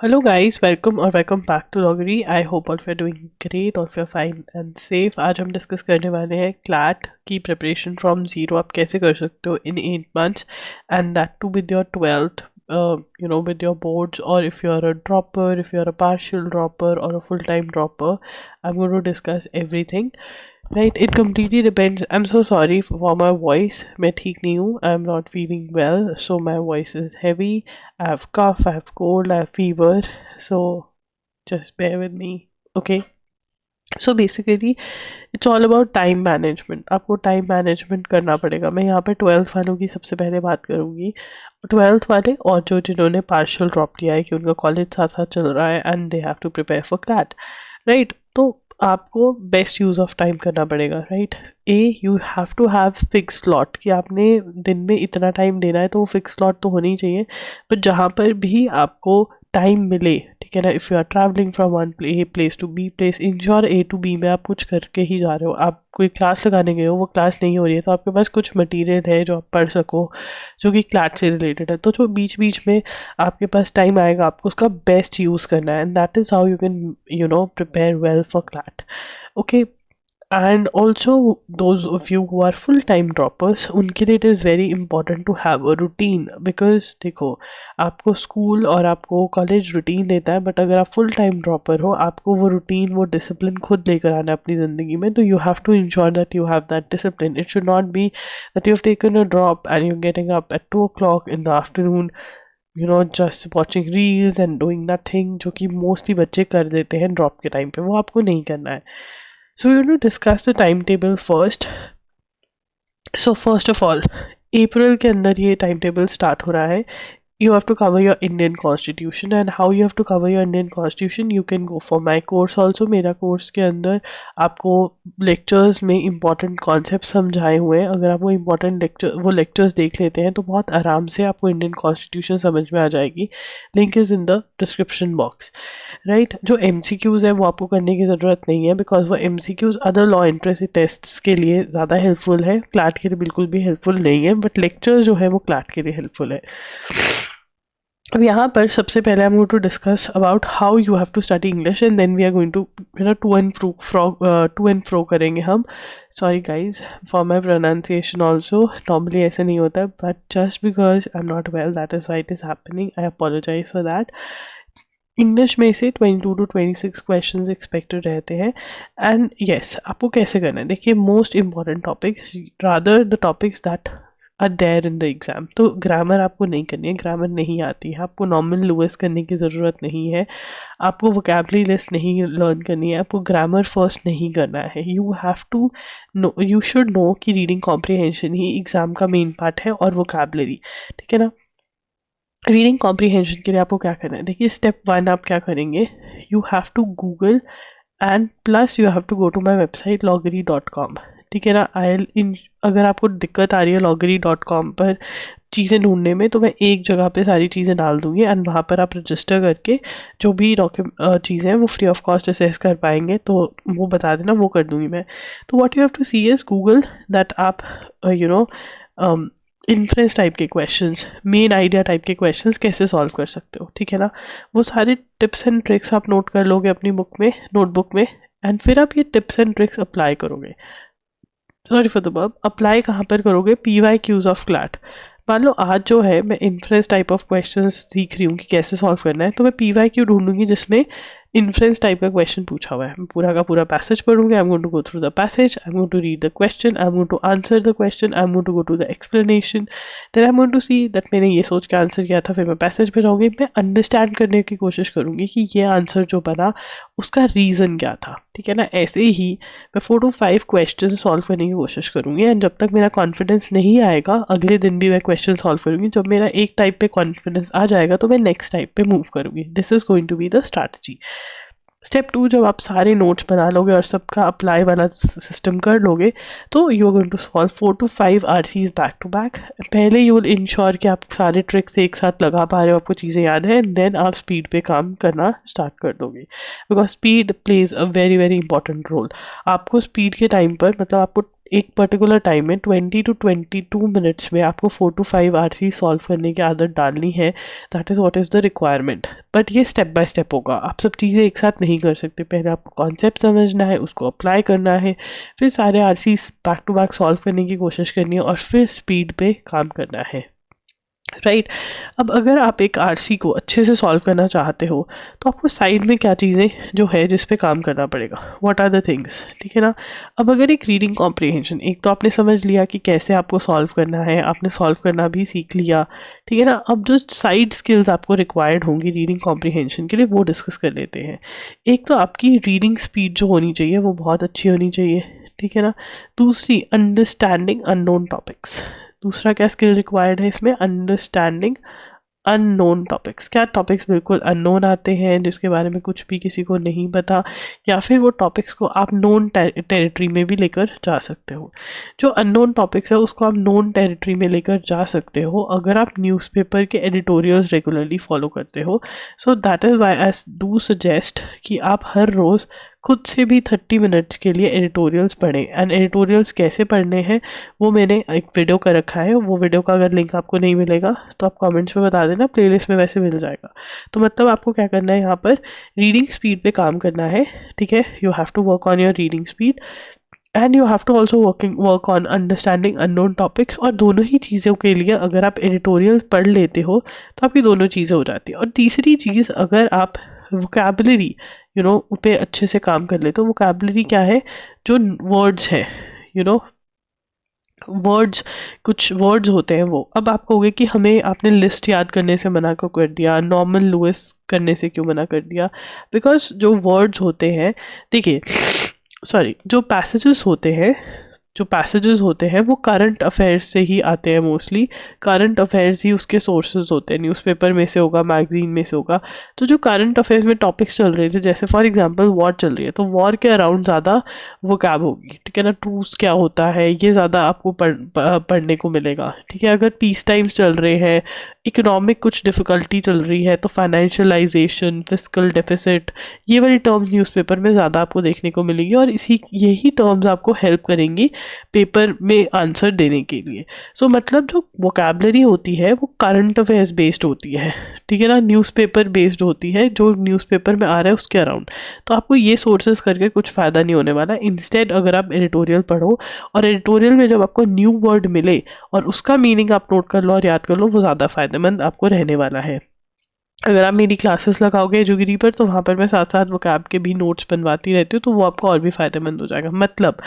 Hello guys, welcome back to Loggery. I hope all of you are doing great, all of you are fine and safe. आज हम discuss करने वाले हैं CLAT की preparation from zero आप कैसे कर सकते हो इन 8 months and that too with your 12th with your boards, or if you are a dropper, if you are a partial dropper or a full-time dropper. I'm going to discuss everything. Right, it completely depends. I'm so sorry for my voice. मैं ठीक नहीं हूँ. I'm not feeling well, so my voice is heavy. I have cough, I have cold, I have fever. So just bear with me. Okay. So basically, it's all about time management. आपको time management करना पड़ेगा. मैं यहाँ पे 12th वालों की सबसे पहले बात करूँगी. 12th वाले और जो जिन्होंने partial drop लिया है कि उनका college साथ साथ चल रहा है and they have to prepare for CLAT. Right, तो आपको बेस्ट यूज ऑफ टाइम करना पड़ेगा. Right, you have to have fix slot कि आपने दिन में इतना टाइम देना है, तो वो फिक्स स्लॉट तो होनी चाहिए. बट जहाँ पर भी आपको टाइम मिले, ठीक है ना, if you are travelling from one place to B place, ensure A to B में आप कुछ करके ही जा रहे हो. आप कोई क्लास लगाने गए हो, वो क्लास नहीं हो रही है, तो आपके पास कुछ मटेरियल है जो आप पढ़ सको जो कि क्लास से रिलेटेड है. तो जो बीच बीच में आपके पास टाइम आएगा, आपको उसका बेस्ट यूज़ करना है. And that is how you can prepare well for CLAT. Okay. And also, those of you who are full-time droppers, उनके लिए it is very important to have a routine. Because देखो, आपको school और आपको college routine देता है, but अगर आप फुल टाइम ड्रॉपर हो, आपको वो रूटीन, वो डिसिप्लिन खुद लेकर आना है अपनी ज़िंदगी में. तो you have to ensure that you have that discipline. It should not be that you have taken a drop and you getting up at 2 o'clock in the afternoon, just watching reels and doing nothing, जो कि mostly बच्चे कर देते हैं drop के time पे. वो आपको नहीं करना है. So we're going to discuss the timetable first. So first of all, अप्रैल के अंदर ये टाइम टेबल स्टार्ट हो रहा है. You have to cover your Indian Constitution, and how you have to cover your Indian Constitution, you can go for my course also. मेरा course के अंदर आपको लेक्चर्स में इम्पॉर्टेंट कॉन्सेप्ट समझाए हुए हैं. अगर आप वो लेक्चर्स देख लेते हैं तो बहुत आराम से आपको इंडियन कॉन्स्टिट्यूशन समझ में आ जाएगी. Link is in the description box. Right, जो MCQs है वो आपको करने की ज़रूरत नहीं है, बिकॉज वो MCQs other law entrance tests के लिए ज़्यादा हेल्पफुल है. क्लैट के लिए बिल्कुल भी हेल्पफुल नहीं है, बट लेक्चर्स जो है वो क्लैट के लिए हेल्पफुल है. अब यहाँ पर सबसे पहले I am going to discuss about how you have to study English, and then we are going to to and fro करेंगे हम. Sorry guys for my pronunciation also. Normally ऐसा नहीं होता, but just because I am not well, that is why it is happening. I apologise for that. English में से 22 to 26 questions expected रहते हैं. And yes, आपको कैसे करना है, देखिए, most important topics, rather the topics that are there in the exam. तो ग्रामर आपको नहीं करनी है, ग्रामर नहीं आती है, आपको नॉर्मल लुइस करने की ज़रूरत नहीं है, आपको वोकैबुलरी लिस्ट नहीं लर्न करनी है, आपको ग्रामर फर्स्ट नहीं करना है. You have to know, you should know कि रीडिंग कॉम्प्रिहेंशन ही एग्जाम का मेन पार्ट है, और वोकैबुलरी, ठीक है ना. रीडिंग कॉम्प्रिहेंशन के लिए आपको क्या करना है, देखिए, स्टेप 1 आप क्या करेंगे, you have to Google and plus you have to go to my website loggery.com. ठीक है ना. अगर आपको दिक्कत आ रही है loggery.com पर चीज़ें ढूंढने में, तो मैं एक जगह पे सारी चीज़ें डाल दूंगी, एंड वहाँ पर आप रजिस्टर करके जो भी चीज़ें हैं वो फ्री ऑफ कॉस्ट असेस कर पाएंगे. तो वो बता देना, वो कर दूंगी मैं. तो what you have to see is Google that आप इन्फ्रेंस टाइप के क्वेश्चंस, मेन आइडिया टाइप के क्वेश्चंस कैसे सॉल्व कर सकते हो, ठीक है ना. वो सारे टिप्स एंड ट्रिक्स आप नोट कर लोगे अपनी नोटबुक में, एंड फिर आप ये टिप्स एंड ट्रिक्स अप्लाई करोगे. Sorry for the verb. Apply कहाँ पर करोगे, PYQs ऑफ क्लैट. मान लो आज जो है मैं इन्फ्रेंस टाइप ऑफ क्वेश्चंस सीख रही हूँ कि कैसे सॉल्व करना है, तो मैं PYQ ढूंढूंगी जिसमें इन्फ्रेंस टाइप का क्वेश्चन पूछा हुआ है. मैं पूरा का पूरा पैसेज पढ़ूंगी. I am going to go through the passage, I am going to read the question, I am going to answer the question, I am going to go to the explanation, then I am going to see that मैंने ये सोच के answer किया था. फिर मैं passage पे जाऊँगी, मैं अंडरस्टैंड करने की कोशिश करूँगी कि ये आंसर जो बना उसका रीज़न क्या था, ठीक है ना. ऐसे ही मैं 4 to 5 क्वेश्चन सॉल्व करने की कोशिश करूँगी, एंड जब तक मेरा कॉन्फिडेंस नहीं आएगा, अगले दिन भी मैं क्वेश्चन सॉल्व करूँगी. जब मेरा एक टाइप पे कॉन्फिडेंस आ जाएगा तो मैं नेक्स्ट टाइप पे मूव करूँगी. This is going to be the strategy. Step 2, जब आप सारे नोट्स बना लोगे और सबका अप्लाई वाला सिस्टम कर लोगे, तो you are going to solve 4 to 5 RCs back to back. पहले यू विल इंश्योर कि आप सारे ट्रिक्स एक साथ लगा पा रहे हो, आपको चीज़ें याद है, एंड देन आप स्पीड पे काम करना स्टार्ट कर दोगे, because speed plays a very very important role. आपको स्पीड के टाइम पर, मतलब आपको एक पर्टिकुलर टाइम में 20 to 22 मिनट्स में आपको 4 to 5 आरसी सॉल्व करने की आदत डालनी है. That is what is the requirement. But ये स्टेप बाय स्टेप होगा. आप सब चीज़ें एक साथ नहीं कर सकते. पहले आपको कॉन्सेप्ट समझना है, उसको अप्लाई करना है, फिर सारे RC back to back solve करने की कोशिश करनी है और फिर स्पीड पे काम करना है. राइट. अब अगर आप एक आरसी को अच्छे से सॉल्व करना चाहते हो तो आपको साइड में क्या चीज़ें जो है जिस पे काम करना पड़ेगा, व्हाट आर द थिंग्स. ठीक है ना. अब अगर एक रीडिंग कॉम्प्रिहेंशन, एक तो आपने समझ लिया कि कैसे आपको सॉल्व करना है, आपने सॉल्व करना भी सीख लिया. ठीक है ना. अब जो साइड स्किल्स आपको रिक्वायर्ड होंगी रीडिंग कॉम्प्रिहेंशन के लिए वो डिस्कस कर लेते हैं. एक तो आपकी रीडिंग स्पीड जो होनी चाहिए वो बहुत अच्छी होनी चाहिए. ठीक है ना. दूसरी, अंडरस्टैंडिंग अननोन टॉपिक्स. दूसरा क्या स्किल रिक्वायर्ड है इसमें, अंडरस्टैंडिंग अननोन टॉपिक्स. क्या टॉपिक्स बिल्कुल अननोन आते हैं जिसके बारे में कुछ भी किसी को नहीं पता, या फिर वो टॉपिक्स को आप नोन टेरिटरी में भी लेकर जा सकते हो. जो अननोन टॉपिक्स है उसको आप नोन टेरिटरी में लेकर जा सकते हो अगर आप न्यूज़पेपर के एडिटोरियल्स रेगुलरली फॉलो करते हो. So that is Y I do suggest कि आप हर रोज़ खुद से भी 30 मिनट्स के लिए एडिटोरियल्स पढ़ें. एंड एडिटोरियल्स कैसे पढ़ने हैं वो मैंने एक वीडियो का रखा है. वो वीडियो का अगर लिंक आपको नहीं मिलेगा तो आप कमेंट्स में बता देना, प्लेलिस्ट में वैसे मिल जाएगा. तो मतलब आपको क्या करना है, यहाँ पर रीडिंग स्पीड पे काम करना है. ठीक है. You have to work on your reading speed and you have to also work on understanding unknown topics. और दोनों ही चीज़ों के लिए अगर आप एडिटोरियल पढ़ लेते हो तो आपकी दोनों चीज़ें हो जाती है. और तीसरी चीज़, अगर आप वोकैबुलरी पे अच्छे से काम कर लेते हो. वोकैबुलरी क्या है, जो वर्ड्स हैं, वर्ड्स, कुछ वर्ड्स होते हैं वो. अब आप कहोगे कि हमें आपने लिस्ट याद करने से मना क्यों कर दिया, नॉर्मल लुइस करने से क्यों मना कर दिया. बिकॉज जो वर्ड्स होते हैं, देखिए सॉरी, जो पैसेजेस होते हैं वो करंट अफेयर्स से ही आते हैं. मोस्टली करंट अफेयर्स ही उसके सोर्सेज होते हैं. न्यूज़पेपर में से होगा, मैगजीन में से होगा. तो जो करंट अफेयर्स में टॉपिक्स चल रहे थे, जैसे फॉर एग्जांपल वॉर चल रही है तो वॉर के अराउंड ज़्यादा वोकैब होगी. ठीक है ना. ट्रूस क्या होता है ये ज़्यादा आपको पढ़ने को मिलेगा. ठीक है. अगर पीस टाइम्स चल रहे हैं, इकोनॉमिक कुछ डिफ़िकल्टी चल रही है तो फाइनेंशियलाइजेशन, फिस्कल डेफिसिट, ये वाली टर्म्स न्यूज़पेपर में ज़्यादा आपको देखने को मिलेगी. और यही टर्म्स आपको हेल्प करेंगी पेपर में आंसर देने के लिए. सो मतलब जो वोकैबलरी होती है वो करंट अफेयर्स बेस्ड होती है. ठीक है ना. न्यूज़पेपर बेस्ड होती है, जो न्यूज़पेपर में आ रहा है उसके अराउंड. तो आपको ये सोर्सेज करके कुछ फ़ायदा नहीं होने वाला. इंस्टेड अगर आप एडिटोरियल पढ़ो और एडिटोरियल में जब आपको न्यू वर्ड मिले और उसका मीनिंग आप नोट कर लो और याद कर लो, वो ज़्यादा फ़ायदेमंद आपको रहने वाला है. अगर आप मेरी क्लासेस लगाओगे एजुगिरी पर तो वहाँ पर मैं साथ साथ वोकैब के भी नोट्स बनवाती रहती हूँ, तो वो आपको और भी फ़ायदेमंद हो जाएगा. मतलब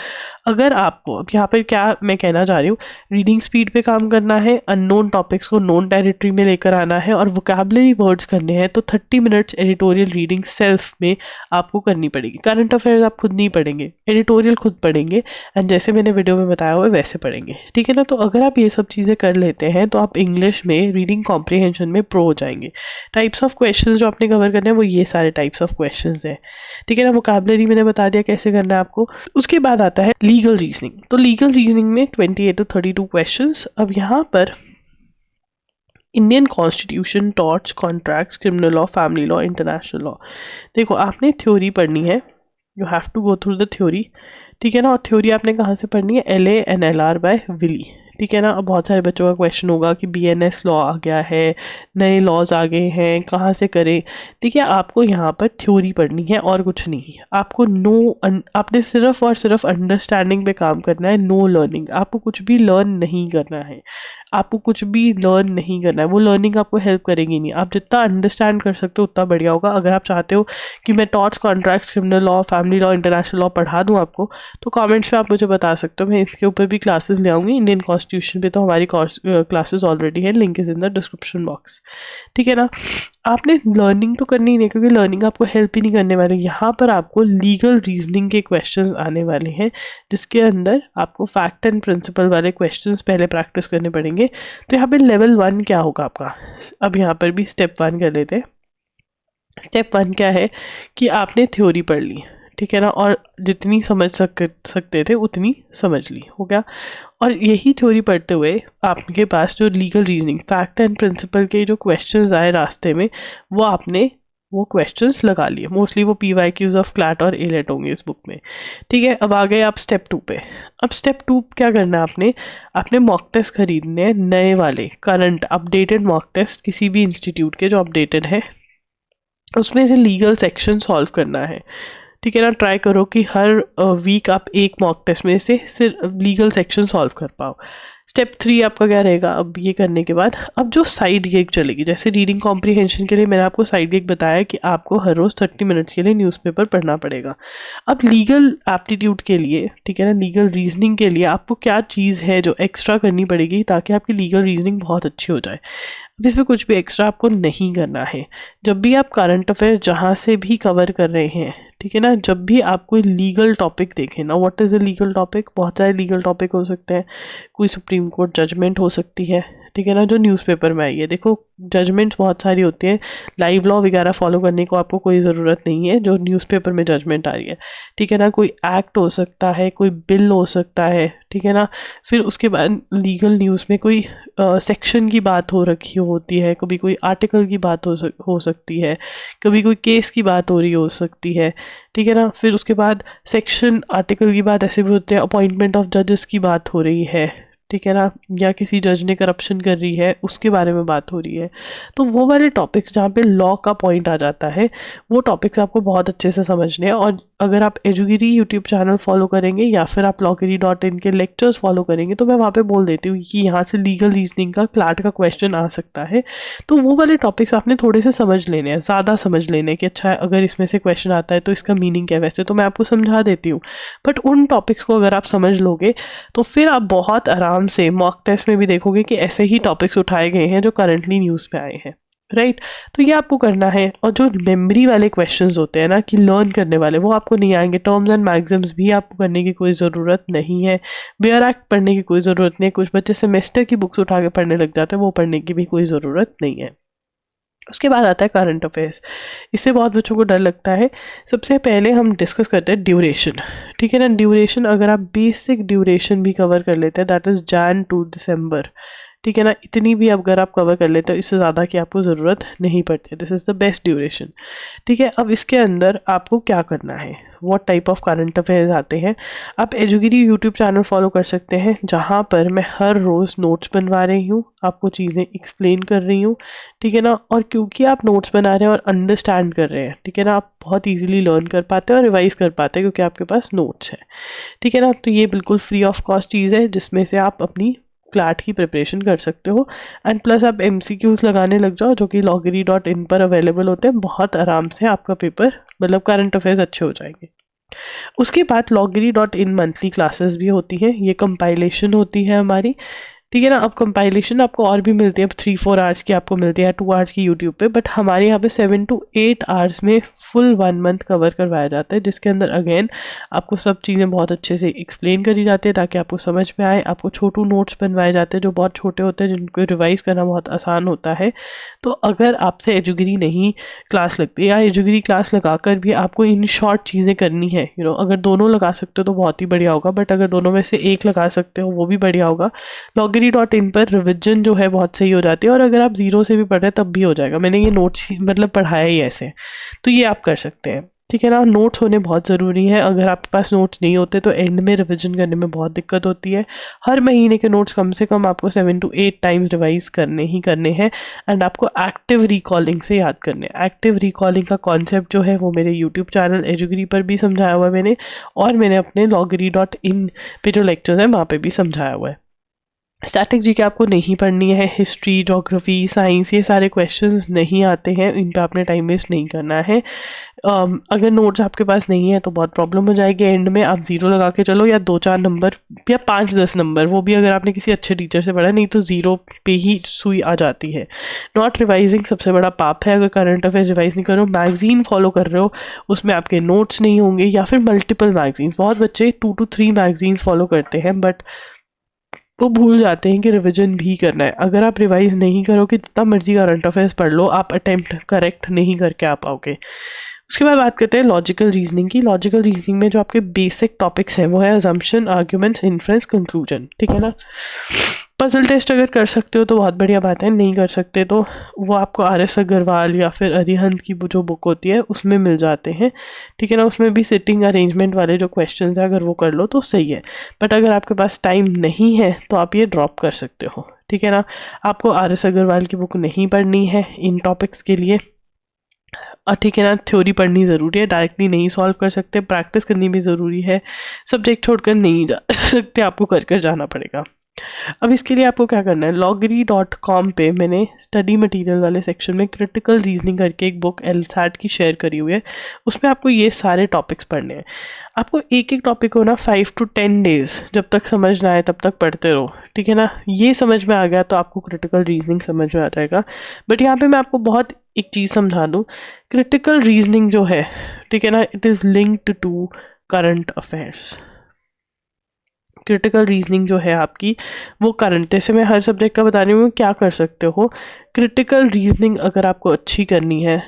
अगर आपको अब यहाँ पर क्या मैं कहना चाह रही हूँ, रीडिंग स्पीड पे काम करना है, अननोन टॉपिक्स को नोन टेरिटरी में लेकर आना है और वोकैबुलरी वर्ड्स करने हैं, तो 30 मिनट्स एडिटोरियल रीडिंग सेल्फ में आपको करनी पड़ेगी. करंट अफेयर्स आप खुद नहीं पढ़ेंगे, एडिटोरियल खुद पढ़ेंगे एंड जैसे मैंने वीडियो में बताया हुआ है वैसे पढ़ेंगे. ठीक है ना. तो अगर आप ये सब चीज़ें कर लेते हैं तो आप इंग्लिश में रीडिंग कॉम्प्रिहेंशन में प्रो हो जाएंगे. टाइप्स ऑफ क्वेश्चंस जो आपने कवर करने हैं वो ये सारे टाइप्स ऑफ क्वेश्चंस हैं. ठीक है ना. वोकैबुलरी मैंने बता दिया कैसे करना है आपको. उसके बाद आता है लीगल रीजनिंग. तो लीगल रीजनिंग में 28 to 32 क्वेश्चंस. अब यहाँ पर Indian constitution, torts, contracts, criminal law, family law, international law. देखो आपने थ्योरी पढ़नी है, you have to go through the theory. ठीक है ना. और थ्योरी आपने कहाँ से पढ़नी है, LA&LR बाय विली. ठीक है ना. अब बहुत सारे बच्चों का क्वेश्चन होगा कि BNS लॉ आ गया है, नए लॉज आ गए हैं, कहाँ से करें. ठीक है. आपको यहाँ पर थ्योरी पढ़नी है और कुछ नहीं. आपको आपने सिर्फ और सिर्फ अंडरस्टैंडिंग पे काम करना है, नो लर्निंग. आपको कुछ भी लर्न नहीं करना है. वो लर्निंग आपको हेल्प करेगी नहीं. आप जितना अंडरस्टैंड कर सकते हो उतना बढ़िया होगा. अगर आप चाहते हो कि मैं torts, contracts, criminal law, family law, international law पढ़ा दूं आपको, तो कमेंट्स में आप मुझे बता सकते हो. मैं इसके ऊपर भी क्लासेस ले आऊँगी. इंडियन कॉन्स्टिट्यूशन पे तो हमारी क्लासेस ऑलरेडी है, link is in the description box. ठीक है ना. आपने लर्निंग तो करनी ही नहीं, क्योंकि लर्निंग आपको हेल्प ही नहीं करने वाली. यहाँ पर आपको लीगल रीजनिंग के क्वेश्चंस आने वाले हैं, जिसके अंदर आपको फैक्ट एंड प्रिंसिपल वाले क्वेश्चंस पहले प्रैक्टिस करने पड़ेंगे. तो यहाँ पे लेवल 1 क्या होगा आपका. अब यहाँ पर भी स्टेप 1 कर लेते हैं. स्टेप 1 क्या है कि आपने थ्योरी पढ़ ली. ठीक है ना. और जितनी समझ सकते थे उतनी समझ ली, हो गया. और यही थ्योरी पढ़ते हुए आपके पास जो legal reasoning, fact and principle के जो क्वेश्चंस आए रास्ते में, वो आपने वो क्वेश्चंस लगा लिए, मोस्टली वो PYQs ऑफ क्लैट और एलेट होंगे इस बुक में। ठीक है, अब आ गए आप स्टेप 2 पे। अब स्टेप 2 क्या करना है आपने, आपने मॉक टेस्ट खरीदने हैं नए वाले, करंट अपडेटेड मॉक टेस्ट किसी भी इंस्टीट्यूट के जो अपडेटेड है, उसमें से लीगल सेक्शन सॉल्व करना है। ठीक है ना, ट्राई करो कि हर वीक आप एक मॉक टेस्ट में से सिर्फ लीगल सेक्शन सॉल्व कर पाओ। स्टेप 3 आपका क्या रहेगा, अब ये करने के बाद अब जो साइड गिग चलेगी, जैसे रीडिंग कॉम्प्रिहेंशन के लिए मैंने आपको साइड गिग बताया कि आपको हर रोज 30 मिनट्स के लिए न्यूज़पेपर पढ़ना पड़ेगा। अब लीगल एप्टीट्यूड के लिए, ठीक है ना, लीगल रीजनिंग के लिए आपको क्या चीज़ है जो एक्स्ट्रा करनी पड़ेगी ताकि आपकी लीगल रीजनिंग बहुत अच्छी हो जाए। अब इसमें कुछ भी एक्स्ट्रा आपको नहीं करना है। जब भी आप करंट अफेयर जहाँ से भी कवर कर रहे हैं, ठीक है ना, जब भी आप कोई लीगल टॉपिक देखें ना, what is a legal topic, बहुत सारे लीगल टॉपिक हो सकते हैं। कोई सुप्रीम कोर्ट जजमेंट हो सकती है, ठीक है ना, जो न्यूज़पेपर में आई है। देखो जजमेंट्स बहुत सारी होती हैं, लाइव लॉ वगैरह फॉलो करने को आपको कोई ज़रूरत नहीं है जो न्यूज़पेपर में जजमेंट आ रही है। ठीक है ना, कोई एक्ट हो सकता है, कोई बिल हो सकता है, ठीक है ना। फिर उसके बाद लीगल न्यूज़ में कोई सेक्शन की बात हो रखी होती है, कभी कोई आर्टिकल की बात हो सकती है, कभी कोई केस की बात हो रही हो सकती है। ठीक है ना, फिर उसके बाद सेक्शन आर्टिकल की बात ऐसे भी होते हैं, अपॉइंटमेंट ऑफ जजेस की बात हो रही है, ठीक है ना, या किसी जज ने करप्शन कर रही है उसके बारे में बात हो रही है। तो वो वाले टॉपिक्स जहाँ पे लॉ का पॉइंट आ जाता है, वो टॉपिक्स आपको बहुत अच्छे से समझने हैं। और अगर आप एजुगिरी यूट्यूब चैनल फॉलो करेंगे या फिर आप loggery.in के लेक्चर्स फॉलो करेंगे, तो मैं वहाँ पे बोल देती हूँ कि यहाँ से लीगल रीजनिंग का क्लैट का क्वेश्चन आ सकता है। तो वो वाले टॉपिक्स आपने थोड़े से समझ लेने हैं, ज़्यादा समझ लेने हैं कि अच्छा अगर इसमें से क्वेश्चन आता है तो इसका मीनिंग क्या है। वैसे तो मैं आपको समझा देती हूँ, बट उन टॉपिक्स को अगर आप समझ लोगे तो फिर आप बहुत आराम से मॉक टेस्ट में भी देखोगे कि ऐसे ही टॉपिक्स उठाए गए हैं जो करंटली न्यूज़ पे आए हैं। राइट, तो ये आपको करना है। और जो मेमोरी वाले क्वेश्चंस होते हैं ना, कि लर्न करने वाले, वो आपको नहीं आएंगे। टर्म्स एंड मैक्सिम्स भी आपको करने की कोई ज़रूरत नहीं है। बेयर एक्ट पढ़ने की कोई ज़रूरत नहीं है। कुछ बच्चे सेमेस्टर की बुक्स उठा के पढ़ने लग जाते हैं, वो पढ़ने की भी कोई ज़रूरत नहीं है। उसके बाद आता है करंट अफेयर्स। इससे बहुत बच्चों को डर लगता है। सबसे पहले हम डिस्कस करते हैं ड्यूरेशन। ठीक है ना, ड्यूरेशन अगर आप बेसिक ड्यूरेशन भी कवर कर लेते हैं, दैट इज़ जैन टू दिसंबर, ठीक है ना, इतनी भी अगर आप कवर कर लेते हो, इससे ज़्यादा की आपको ज़रूरत नहीं पड़ती। This is the best duration. ठीक है, अब इसके अंदर आपको क्या करना है, what type of current affairs आते हैं। आप एजुगिरी यूट्यूब चैनल फॉलो कर सकते हैं, जहाँ पर मैं हर रोज़ नोट्स बनवा रही हूँ, आपको चीज़ें एक्सप्लेन कर रही हूँ। ठीक है ना, और क्योंकि आप नोट्स बना रहे हैं और अंडरस्टैंड कर रहे हैं, ठीक है ना, आप बहुत ईजिली लर्न कर पाते हैं और रिवाइज कर पाते हैं क्योंकि आपके पास नोट्स है। ठीक है ना, तो ये बिल्कुल फ्री ऑफ कॉस्ट चीज़ है जिसमें से आप अपनी क्लैट की प्रिपरेशन कर सकते हो। एंड प्लस आप MCQs लगाने लग जाओ जो कि loggery.in पर अवेलेबल होते हैं। बहुत आराम से आपका पेपर, मतलब करंट अफेयर्स अच्छे हो जाएंगे। उसके बाद loggery.in मंथली क्लासेस भी होती हैं, ये कंपाइलेशन होती है हमारी। ठीक है ना, अब कंपाइलेशन आपको और भी मिलती है, अब 3-4 आवर्स की आपको मिलती है, 2 आवर्स की यूट्यूब पे, बट हमारे यहाँ पे 7 to 8 आवर्स में फुल 1 मंथ कवर करवाया जाता है, जिसके अंदर अगेन आपको सब चीज़ें बहुत अच्छे से एक्सप्लेन करी जाती है ताकि आपको समझ में आए। आपको छोटू नोट्स बनवाए जाते हैं जो बहुत छोटे होते हैं, जिनको रिवाइज करना बहुत आसान होता है। तो अगर आपसे एजुगिरी नहीं क्लास लगती या एजुगिरी क्लास लगाकर भी आपको इन शॉर्ट चीज़ें करनी है, अगर दोनों लगा सकते हो तो बहुत ही बढ़िया होगा, बट अगर दोनों में से एक लगा सकते हो वो भी बढ़िया होगा। loggery.in पर रिविजन जो है बहुत सही हो जाती है, और अगर आप जीरो से भी पढ़ रहे हैं तब भी हो जाएगा। मैंने ये नोट्स मतलब पढ़ाया ही ऐसे, तो ये आप कर सकते हैं। ठीक है ना, नोट्स होने बहुत ज़रूरी है। अगर आपके पास नोट्स नहीं होते तो एंड में रिवीजन करने में बहुत दिक्कत होती है। हर महीने के नोट्स कम से कम आपको 7 to 8 टाइम्स रिवाइज करने ही करने हैं। एंड आपको एक्टिव रिकॉलिंग से याद करने हैं। एक्टिव रिकॉलिंग का कॉन्सेप्ट जो है वो मेरे यूट्यूब चैनल एजुगिरी पर भी समझाया हुआ है मैंने, और मैंने अपने loggery.in पे जो लेक्चर्स हैं वहाँ पे भी समझाया हुआ है। स्टैटिक जीके आपको नहीं पढ़नी है। हिस्ट्री, ज्योग्राफी, साइंस, ये सारे क्वेश्चंस नहीं आते हैं, इन पे आपने टाइम वेस्ट नहीं करना है। अगर नोट्स आपके पास नहीं है तो बहुत प्रॉब्लम हो जाएगी। एंड में आप 0 लगा के चलो, या 2-4 नंबर या 5-10 नंबर, वो भी अगर आपने किसी अच्छे टीचर से पढ़ा, नहीं तो 0 पे ही सुई आ जाती है। नॉट रिवाइजिंग सबसे बड़ा पाप है। अगर करंट अफेयर रिवाइज नहीं कर रहे हो, मैगजीन फॉलो कर रहे हो, उसमें आपके नोट्स नहीं होंगे, या फिर मल्टीपल मैगजीन। बहुत बच्चे 2 to 3 मैगजीन्स फॉलो करते हैं, बट वो भूल जाते हैं कि रिवीजन भी करना है। अगर आप रिवाइज नहीं करोगे, जितना मर्जी करंट अफेयर्स पढ़ लो, आप अटेम्प्ट करेक्ट नहीं करके आ पाओगे। उसके बाद बात करते हैं लॉजिकल रीजनिंग की। लॉजिकल रीजनिंग में जो आपके बेसिक टॉपिक्स हैं वो है अजम्पशन, आर्ग्यूमेंट्स, इन्फ्रेंस, कंक्लूजन। ठीक है ना, पजल टेस्ट अगर कर सकते हो तो बहुत बढ़िया बात है, नहीं कर सकते तो वो आपको RS अग्रवाल या फिर अरिहंत की जो बुक होती है उसमें मिल जाते हैं, ठीक है ना। उसमें भी सिटिंग अरेंजमेंट वाले जो क्वेश्चंस है अगर वो कर लो तो सही है। बट अगर आपके पास टाइम नहीं है तो आप ये ड्रॉप कर सकते हो, ठीक है ना। आपको RS अग्रवाल की बुक नहीं पढ़नी है इन टॉपिक्स के लिए, ठीक है ना। थ्योरी पढ़नी ज़रूरी है, डायरेक्टली नहीं सॉल्व कर सकते, प्रैक्टिस करनी भी ज़रूरी है, सब्जेक्ट छोड़कर नहीं जा सकते, आपको कर कर जाना पड़ेगा। अब इसके लिए आपको क्या करना है, loggery.com पे मैंने स्टडी मटेरियल वाले सेक्शन में क्रिटिकल रीजनिंग करके एक बुक LSAT की शेयर करी हुई है, उसमें आपको ये सारे टॉपिक्स पढ़ने हैं। आपको एक एक टॉपिक को ना 5 to 10 डेज जब तक समझ ना आए तब तक पढ़ते रहो, ठीक है ना। ये समझ में आ गया तो आपको क्रिटिकल रीजनिंग समझ में आ जाएगा। बट यहाँ पे मैं आपको बहुत एक चीज़ समझा दूँ, क्रिटिकल रीजनिंग जो है, ठीक है ना, it is linked to current affairs. Critical reasoning जो है आपकी वो करंट, जैसे मैं हर सब्जेक्ट का बता रही हूँ क्या कर सकते हो। क्रिटिकल रीजनिंग अगर आपको अच्छी करनी है,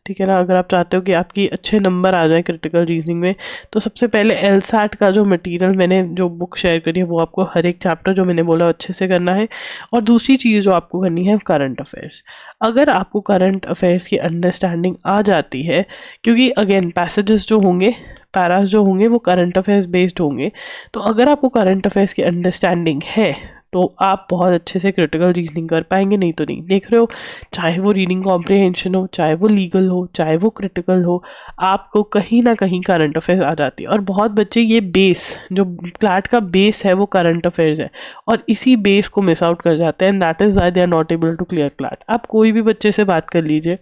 ठीक है ना, अगर आप चाहते हो कि आपकी अच्छे नंबर आ जाए क्रिटिकल रीजनिंग में, तो सबसे पहले LSAT का जो मटेरियल मैंने जो बुक शेयर करी है वो आपको हर एक चैप्टर जो मैंने बोला अच्छे से करना है। और दूसरी चीज़ जो आपको करनी है करंट अफेयर्स। अगर आपको करंट अफेयर्स की अंडरस्टैंडिंग आ जाती है, क्योंकि अगेन पैसेजेस जो होंगे, पैरास जो होंगे वो करंट अफेयर्स बेस्ड होंगे, तो अगर आपको करंट अफेयर्स की अंडरस्टैंडिंग है तो आप बहुत अच्छे से क्रिटिकल रीजनिंग कर पाएंगे। नहीं तो नहीं, देख रहे हो, चाहे वो रीडिंग कॉम्प्रिहेंशन हो, चाहे वो लीगल हो, चाहे वो क्रिटिकल हो, आपको कहीं ना कहीं करंट अफेयर्स आ जाती है। और बहुत बच्चे ये बेस, जो क्लैट का बेस है वो करंट अफेयर्स है, और इसी बेस को मिस आउट कर जाते हैं, and that is why they are not able to clear CLAT. आप कोई भी बच्चे से बात कर लीजिए,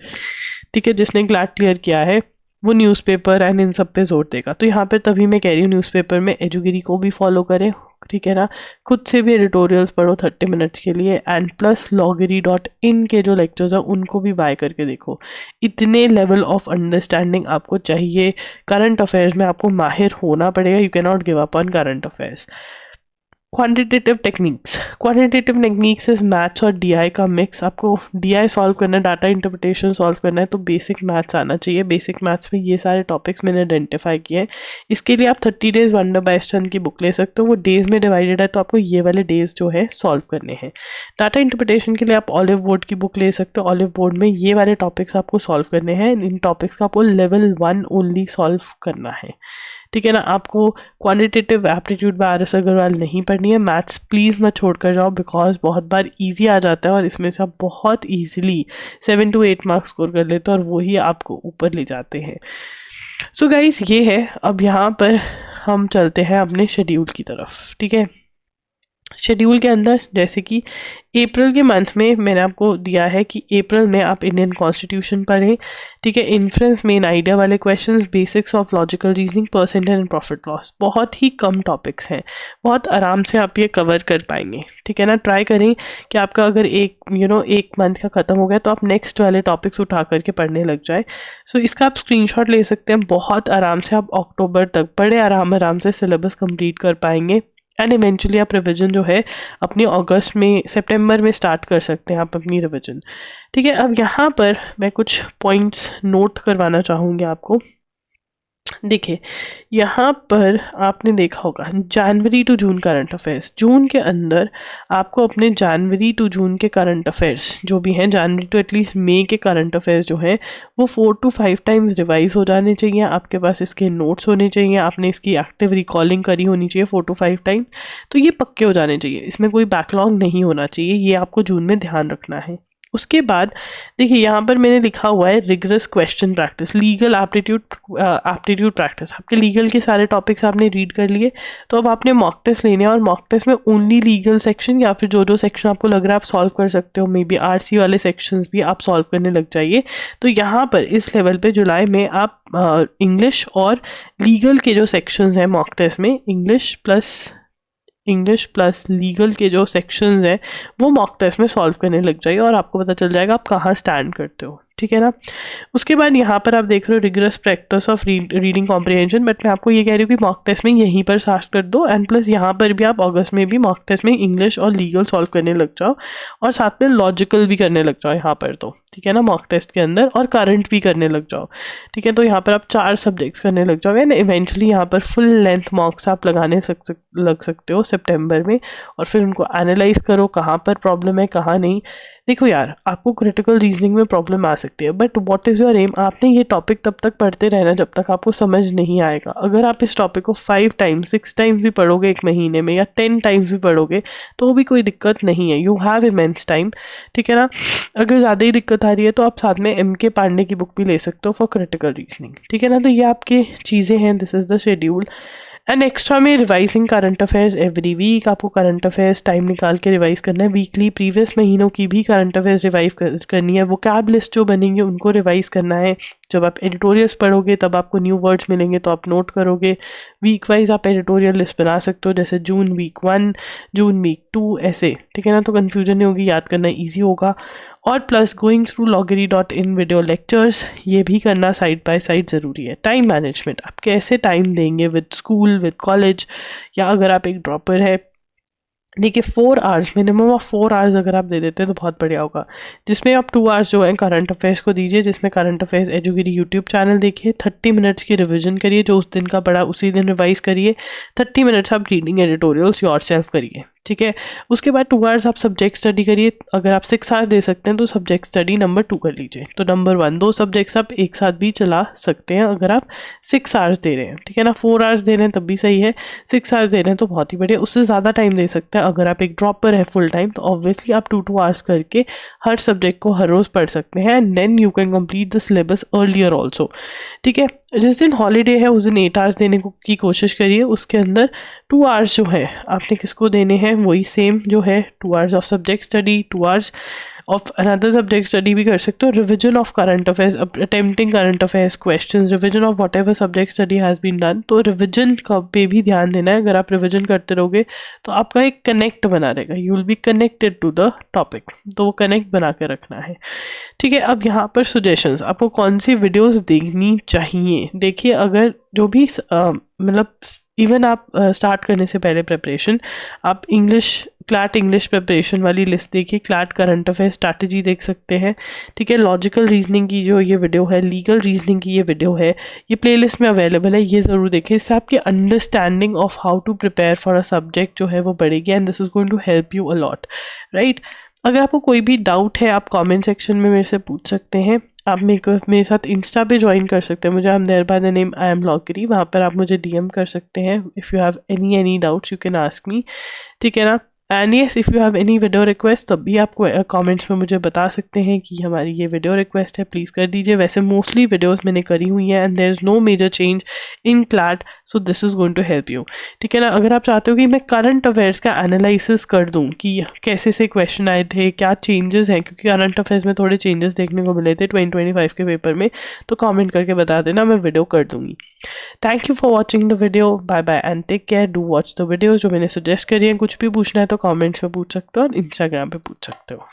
ठीक है, जिसने क्लैट क्लियर किया है, वो न्यूज़पेपर एंड इन सब पे जोर देगा। तो यहाँ पे तभी मैं कह रही हूँ न्यूज़पेपर में एजुगिरी को भी फॉलो करें, ठीक है ना। खुद से भी एडिटोरियल्स पढ़ो 30 मिनट्स के लिए, एंड प्लस loggery.in के जो लेक्चर्स हैं उनको भी बाय करके देखो। इतने लेवल ऑफ अंडरस्टैंडिंग आपको चाहिए। करंट अफेयर्स में आपको माहिर होना पड़ेगा, you can not give up on current affairs. Quantitative techniques is maths और DI का मिक्स। आपको DI सॉल्व करना है, डाटा इंटरप्रिटेशन सॉल्व करना है, तो बेसिक मैथ्स आना चाहिए। बेसिक मैथ्स में ये सारे टॉपिक्स मैंने आइडेंटिफाई किए हैं। इसके लिए आप 30 डेज वंडर बायस्टन की बुक ले सकते हो, वो डेज में डिवाइडेड है, तो आपको ये वाले डेज जो है सॉल्व करने हैं। डाटा इंटरप्रिटेशन के लिए आप ऑलिव बोर्ड की बुक ले सकते हो, ऑलिव बोर्ड में ये वाले टॉपिक्स आपको सॉल्व करने हैं। इन टॉपिक्स का आपको लेवल 1 ओनली सॉल्व करना है, ठीक है ना। आपको quantitative aptitude by RS Aggarwal नहीं पढ़नी है। मैथ्स प्लीज़ मत छोड़ कर जाओ, बिकॉज बहुत बार इजी आ जाता है और इसमें से आप बहुत इजीली 7 to 8 मार्क्स स्कोर कर लेते हो और वही आपको ऊपर ले जाते हैं। सो गाइस ये है। अब यहाँ पर हम चलते हैं अपने शेड्यूल की तरफ, ठीक है। शेड्यूल के अंदर जैसे कि अप्रैल के मंथ में मैंने आपको दिया है कि अप्रैल में आप इंडियन कॉन्स्टिट्यूशन पढ़ें, ठीक है। इन्फ्रेंस मेन आइडिया वाले questions, basics of logical reasoning, percentage and profit loss, बहुत ही कम टॉपिक्स हैं, बहुत आराम से आप ये कवर कर पाएंगे, ठीक है ना। ट्राई करें कि आपका अगर एक मंथ का खत्म हो गया तो आप नेक्स्ट वाले टॉपिक्स उठा करके पढ़ने लग जाए। सो इसका आप स्क्रीनशॉट ले सकते हैं। बहुत आराम से आप अक्टूबर तक बड़े आराम से सिलेबस कंप्लीट कर पाएंगे, एंड इवेंचुअली आप रिवीजन जो है अपनी अगस्त में, सितंबर में स्टार्ट कर सकते हैं आप अपनी रिवीजन, ठीक है। अब यहाँ पर मैं कुछ पॉइंट्स नोट करवाना चाहूँगी आपको। देखिए यहाँ पर आपने देखा होगा जनवरी टू जून करंट अफेयर्स, जून के अंदर आपको अपने जनवरी टू जून के करंट अफेयर्स जो भी हैं, जनवरी टू एटलीस्ट मई के करंट अफेयर्स जो हैं वो 4 to 5 टाइम्स रिवाइज हो जाने चाहिए। आपके पास इसके नोट्स होने चाहिए, आपने इसकी एक्टिव रिकॉलिंग करी होनी चाहिए 4 to 5 टाइम्स, तो ये पक्के हो जाने चाहिए। इसमें कोई बैकलॉग नहीं होना चाहिए, ये आपको जून में ध्यान रखना है। उसके बाद देखिए यहाँ पर मैंने लिखा हुआ है rigorous question practice, legal aptitude practice. आपके लीगल के सारे टॉपिक्स आपने रीड कर लिए, तो अब आपने मॉक टेस्ट लेने हैं, और मॉक टेस्ट में ओनली लीगल सेक्शन या फिर जो सेक्शन आपको लग रहा है आप सॉल्व कर सकते हो, मे बी RC वाले सेक्शंस भी आप सॉल्व करने लग जाइए। तो यहाँ पर इस लेवल पे जुलाई में आप इंग्लिश और लीगल के जो सेक्शंस हैं मॉक टेस्ट में, इंग्लिश प्लस लीगल के जो सेक्शंस हैं वो मॉक टेस्ट में सॉल्व करने लग जाइए, और आपको पता चल जाएगा आप कहाँ स्टैंड करते हो, ठीक है ना। उसके बाद यहाँ पर आप देख रहे हो rigorous practice of reading comprehension, but मैं आपको ये कह रही हूँ कि मॉक टेस्ट में यहीं पर स्टार्ट कर दो, एंड प्लस यहाँ पर भी आप अगस्त में भी मॉक टेस्ट में इंग्लिश और लीगल सॉल्व करने लग जाओ, और साथ में लॉजिकल भी करने लग जाओ यहाँ पर, तो ठीक है ना, मॉक टेस्ट के अंदर, और करंट भी करने लग जाओ। ठीक है, तो यहाँ पर आप 4 सब्जेक्ट्स करने लग जाओगे, एंड इवेंचुअली यहाँ पर फुल लेंथ मॉक्स आप लगाने लग सकते हो सितंबर में, और फिर उनको एनालाइज करो कहाँ पर प्रॉब्लम है कहाँ नहीं। देखो यार, आपको क्रिटिकल रीजनिंग में प्रॉब्लम आ सकती है, but what is your aim, आपने ये टॉपिक तब तक पढ़ते रहना जब तक आपको समझ नहीं आएगा। अगर आप इस टॉपिक को 5 टाइम्स 6 टाइम्स भी पढ़ोगे एक महीने में, या 10 टाइम्स भी पढ़ोगे, तो भी कोई दिक्कत नहीं है, यू हैव इमेंस टाइम। ठीक है ना। अगर ज़्यादा ही दिक्कत आ रही है तो आप साथ में MK पांडे की बुक भी ले सकते हो फॉर क्रिटिकल रीजनिंग। ठीक है ना, तो ये आपके चीज़ें हैं, this is the schedule. And extra में revising current affairs every week, आपको करंट अफेयर्स टाइम निकाल के रिवाइज करना है वीकली, प्रीवियस महीनों की भी करंट अफेयर्स रिवाइज करनी है, वो कैब लिस्ट जो बनेंगे उनको रिवाइज करना है। जब आप एडिटोरियल्स पढ़ोगे तब आपको न्यू वर्ड्स मिलेंगे तो आप नोट करोगे। वीक वाइज आप एडिटोरियल लिस्ट बना सकते हो, जैसे जून वीक 1, जून वीक 2, ऐसे। ठीक है ना, तो कन्फ्यूजन नहीं होगी, याद करना ईजी होगा। और plus going through loggery.in video lectures, ये भी करना साइड बाय साइड ज़रूरी है। टाइम मैनेजमेंट, आप कैसे टाइम देंगे विद स्कूल विद कॉलेज, या अगर आप एक ड्रॉपर है, देखिए 4 आवर्स, मिनिमम ऑफ 4 आवर्स अगर आप दे देते हैं तो बहुत बढ़िया होगा, जिसमें आप 2 आवर्स जो है करंट अफेयर्स को दीजिए, जिसमें करंट अफेयर्स एजुगिरी यूट्यूब चैनल देखिए, 30 मिनट्स की रिवीजन करिए, जो उस दिन का पढ़ा उसी दिन रिवाइज करिए, 30 मिनट्स आप रीडिंग एडिटोरियल्स योर सेल्फ करिए। ठीक है, उसके बाद 2 आवर्स आप सब्जेक्ट स्टडी करिए, अगर आप 6 आवर्स दे सकते हैं तो सब्जेक्ट स्टडी नंबर 2 कर लीजिए। तो नंबर 1 2 सब्जेक्ट्स आप एक साथ भी चला सकते हैं अगर आप 6 आवर्स दे रहे हैं। ठीक है ना, 4 आवर्स दे रहे हैं तब भी सही है, 6 आवर्स दे रहे हैं तो बहुत ही बढ़िया, उससे ज़्यादा टाइम दे सकते हैं। अगर आप एक ड्रॉपर है फुल टाइम तो ऑब्वियसली आप 2 आवर्स करके हर सब्जेक्ट को हर रोज़ पढ़ सकते हैं, and then you can complete the syllabus earlier also. ठीक है, जिस दिन हॉलीडे है उस दिन 8 आवर्स देने की कोशिश करिए, उसके अंदर 2 आवर्स जो है आपने किसको देने हैं, वही सेम जो है 2 hours of subject study, 2 hours of another subject study भी कर सकते हो, revision of current affairs, attempting current affairs questions, revision of whatever subject study has been done. तो रिविजन का पे भी ध्यान देना है, अगर आप रिविजन करते रहोगे तो आपका एक कनेक्ट बना रहेगा, you will be connected to the topic, तो वो कनेक्ट बना के रखना है। ठीक है, अब यहाँ पर सजेशंस, आपको कौन सी वीडियोस देखनी चाहिए। देखिए, अगर जो भी मतलब इवन आप स्टार्ट करने से पहले प्रिपरेशन, आप क्लैट इंग्लिश प्रिपरेशन वाली लिस्ट देखिए, क्लैट करंट अफेयर स्ट्रैटेजी देख सकते हैं। ठीक है, लॉजिकल रीजनिंग की जो ये वीडियो है, लीगल रीजनिंग की ये वीडियो है, ये प्लेलिस्ट में अवेलेबल है, ये ज़रूर देखिए, इससे आपकी understanding of how to prepare for a subject जो है वो बढ़ेगी, and this is going to help you a lot, right. अगर आपको कोई भी डाउट है आप कमेंट सेक्शन में मेरे से पूछ सकते हैं। आप मेरे साथ इंस्टा पे ज्वाइन कर सकते हैं, मुझे I am there by the name I am लॉगरी, वहाँ पर आप मुझे DM कर सकते हैं। If you have any doubts you can ask me. ठीक है ना। And yes, if you have any video request तब भी आपको कमेंट्स में मुझे बता सकते हैं कि हमारी ये वीडियो रिक्वेस्ट है, प्लीज़ कर दीजिए। वैसे मोस्टली वीडियोस मैंने करी हुई हैं, and there is no major change in CLAT, so this is going to help you. ठीक है ना। अगर आप चाहते हो कि मैं करंट अफेयर्स का एनालिसिस कर दूं कि कैसे से क्वेश्चन आए थे, क्या चेंजेस हैं, क्योंकि करंट अफेयर्स में थोड़े चेंजेस देखने को मिले थे 2025 के पेपर में, तो कमेंट करके बता देना, मैं वीडियो कर दूंगी। Thank you for watching the video, bye bye and take care, do watch the videos जो मैंने सजेस्ट करी है। कुछ भी पूछना है तो कमेंट्स में पूछ सकते हो और इंस्टाग्राम पे पूछ सकते हो।